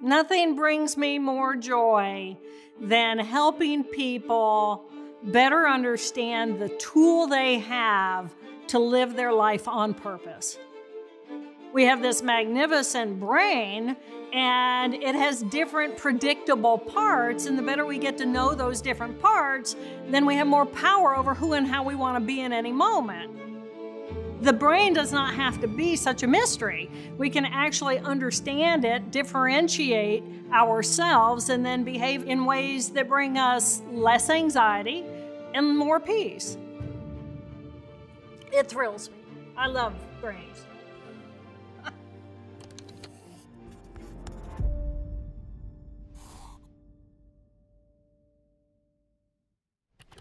Nothing brings me more joy than helping people better understand the tool they have to live their life on purpose. We have this magnificent brain, and it has different predictable parts, and the better we get to know those different parts, then we have more power over who and how we want to be in any moment. The brain does not have to be such a mystery. We can actually understand it, differentiate ourselves, and then behave in ways that bring us less anxiety and more peace. It thrills me. I love brains.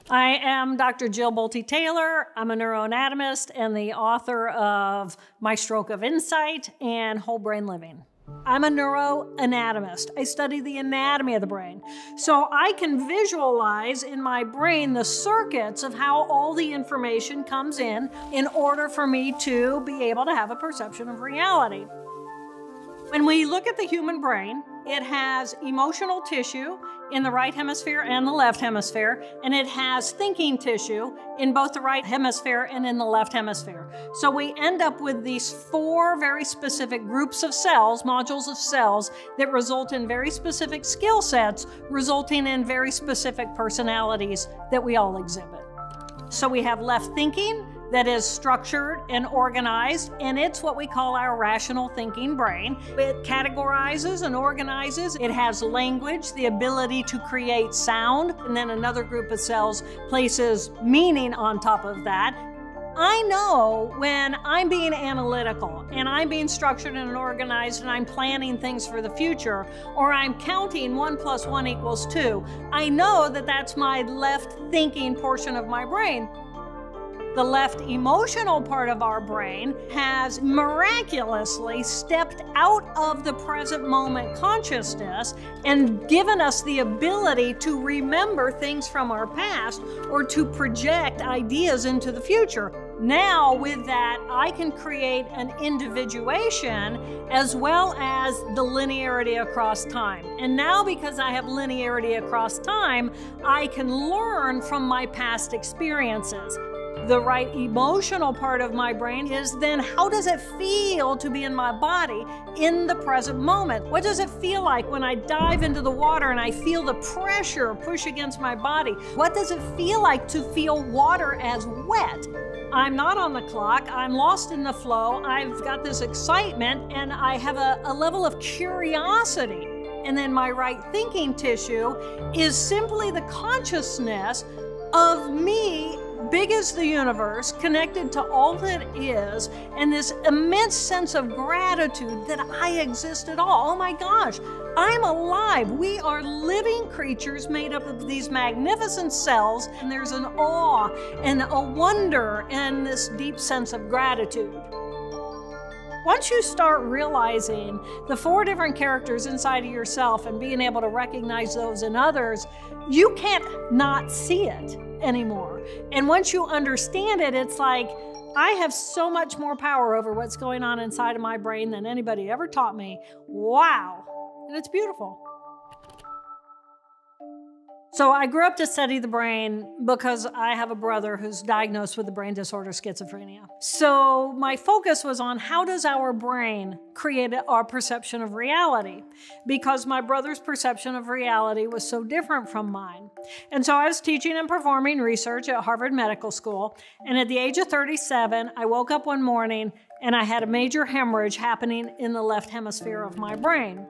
I am Dr. Jill Bolte Taylor. I'm a neuroanatomist and the author of My Stroke of Insight and Whole Brain Living. I'm a neuroanatomist. I study the anatomy of the brain. So I can visualize in my brain the circuits of how all the information comes in order for me to be able to have a perception of reality. When we look at the human brain, it has emotional tissue in the right hemisphere and the left hemisphere, and it has thinking tissue in both the right hemisphere and in the left hemisphere. So we end up with these 4 very specific groups of cells, modules of cells, that result in very specific skill sets, resulting in very specific personalities that we all exhibit. So we have left thinking, that is structured and organized, and it's what we call our rational thinking brain. It categorizes and organizes. It has language, the ability to create sound, and then another group of cells places meaning on top of that. I know when I'm being analytical and I'm being structured and organized and I'm planning things for the future, or I'm counting 1 + 1 = 2, I know that that's my left thinking portion of my brain. The left emotional part of our brain has miraculously stepped out of the present moment consciousness and given us the ability to remember things from our past or to project ideas into the future. Now, with that, I can create an individuation as well as the linearity across time. And now, because I have linearity across time, I can learn from my past experiences. The right emotional part of my brain is then, how does it feel to be in my body in the present moment? What does it feel like when I dive into the water and I feel the pressure push against my body? What does it feel like to feel water as wet? I'm not on the clock, I'm lost in the flow, I've got this excitement, and I have a level of curiosity. And then my right thinking tissue is simply the consciousness of me, big as the universe, connected to all that is, and this immense sense of gratitude that I exist at all. Oh my gosh, I'm alive. We are living creatures made up of these magnificent cells, and there's an awe and a wonder and this deep sense of gratitude. Once you start realizing the 4 different characters inside of yourself and being able to recognize those in others, you can't not see it anymore. And once you understand it, it's like, I have so much more power over what's going on inside of my brain than anybody ever taught me. Wow. And it's beautiful. So I grew up to study the brain because I have a brother who's diagnosed with the brain disorder schizophrenia. So my focus was on, how does our brain create our perception of reality? Because my brother's perception of reality was so different from mine. And so I was teaching and performing research at Harvard Medical School. And at the age of 37, I woke up one morning and I had a major hemorrhage happening in the left hemisphere of my brain.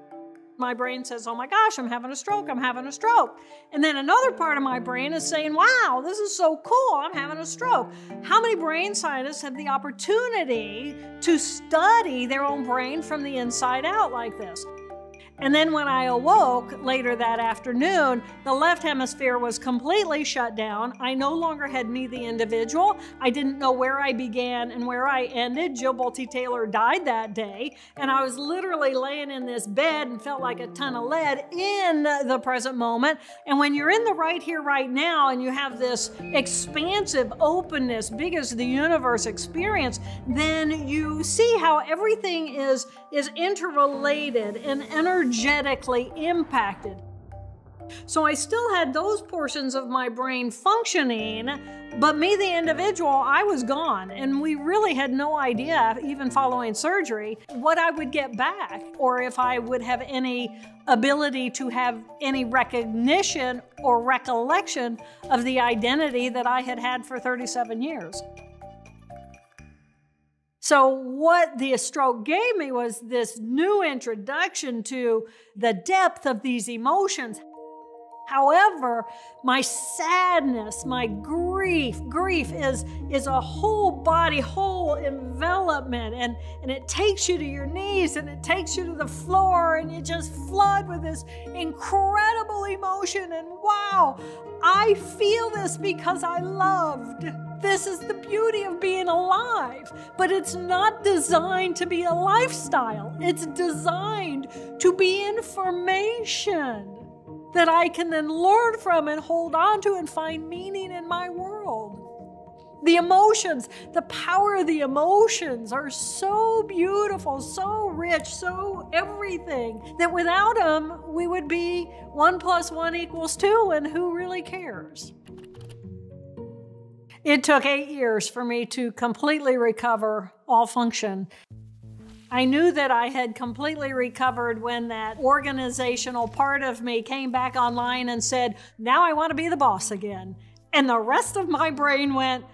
My brain says, oh my gosh, I'm having a stroke, I'm having a stroke. And then another part of my brain is saying, wow, this is so cool, I'm having a stroke. How many brain scientists have the opportunity to study their own brain from the inside out like this? And then when I awoke later that afternoon, the left hemisphere was completely shut down. I no longer had me, the individual. I didn't know where I began and where I ended. Jill Bolte Taylor died that day, and I was literally laying in this bed and felt like a ton of lead in the present moment. And when you're in the right here, right now, and you have this expansive openness, big as the universe experience, then you see how everything is interrelated and energy energetically impacted. So I still had those portions of my brain functioning, but me, the individual, I was gone. And we really had no idea, even following surgery, what I would get back, or if I would have any ability to have any recognition or recollection of the identity that I had had for 37 years. So what the stroke gave me was this new introduction to the depth of these emotions. However, my sadness, my grief is a whole body, whole envelopment, and it takes you to your knees, and it takes you to the floor, and you just flood with this incredible emotion, and wow, I feel this because I loved. This is the beauty of being alive, but it's not designed to be a lifestyle. It's designed to be information that I can then learn from and hold on to and find meaning in my world. The emotions, the power of the emotions are so beautiful, so rich, so everything, that without them, we would be 1 + 1 = 2, and who really cares? It took 8 years for me to completely recover all function. I knew that I had completely recovered when that organizational part of me came back online and said, now I want to be the boss again. And the rest of my brain went,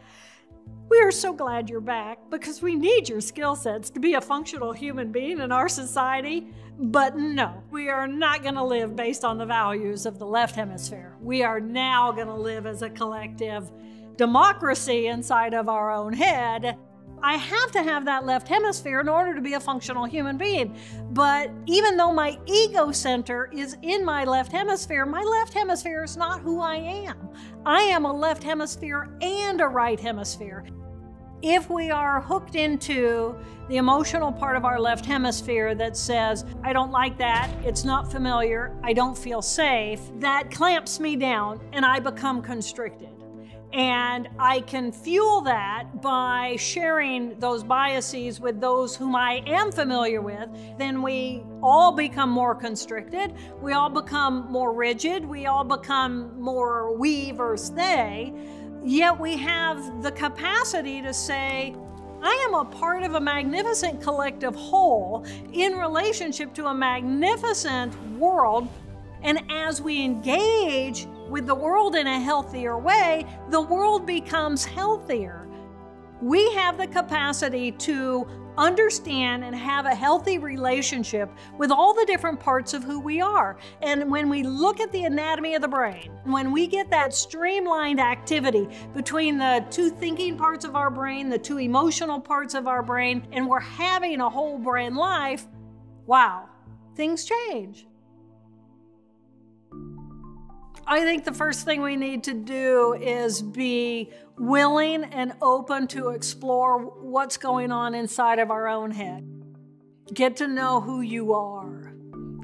we are so glad you're back because we need your skill sets to be a functional human being in our society. But no, we are not going to live based on the values of the left hemisphere. We are now going to live as a collective democracy inside of our own head. I have to have that left hemisphere in order to be a functional human being. But even though my ego center is in my left hemisphere is not who I am. I am a left hemisphere and a right hemisphere. If we are hooked into the emotional part of our left hemisphere that says, I don't like that, it's not familiar, I don't feel safe, that clamps me down and I become constricted. And I can fuel that by sharing those biases with those whom I am familiar with. Then we all become more constricted. We all become more rigid. We all become more we versus they. Yet we have the capacity to say, I am a part of a magnificent collective whole in relationship to a magnificent world. And as we engage with the world in a healthier way, the world becomes healthier. We have the capacity to understand and have a healthy relationship with all the different parts of who we are. And when we look at the anatomy of the brain, when we get that streamlined activity between the 2 thinking parts of our brain, the 2 emotional parts of our brain, and we're having a whole brain life, wow, things change. I think the first thing we need to do is be willing and open to explore what's going on inside of our own head. Get to know who you are.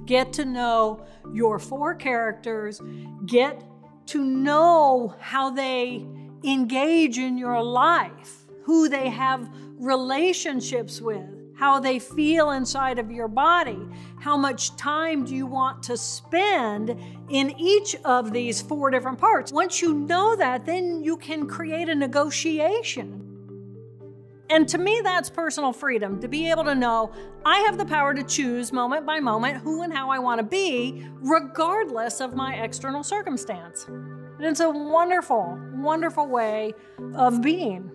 Get to know your 4 characters. Get to know how they engage in your life, who they have relationships with, how they feel inside of your body. How much time do you want to spend in each of these 4 different parts? Once you know that, then you can create a negotiation. And to me, that's personal freedom, to be able to know I have the power to choose moment by moment who and how I want to be, regardless of my external circumstance. And it's a wonderful, wonderful way of being.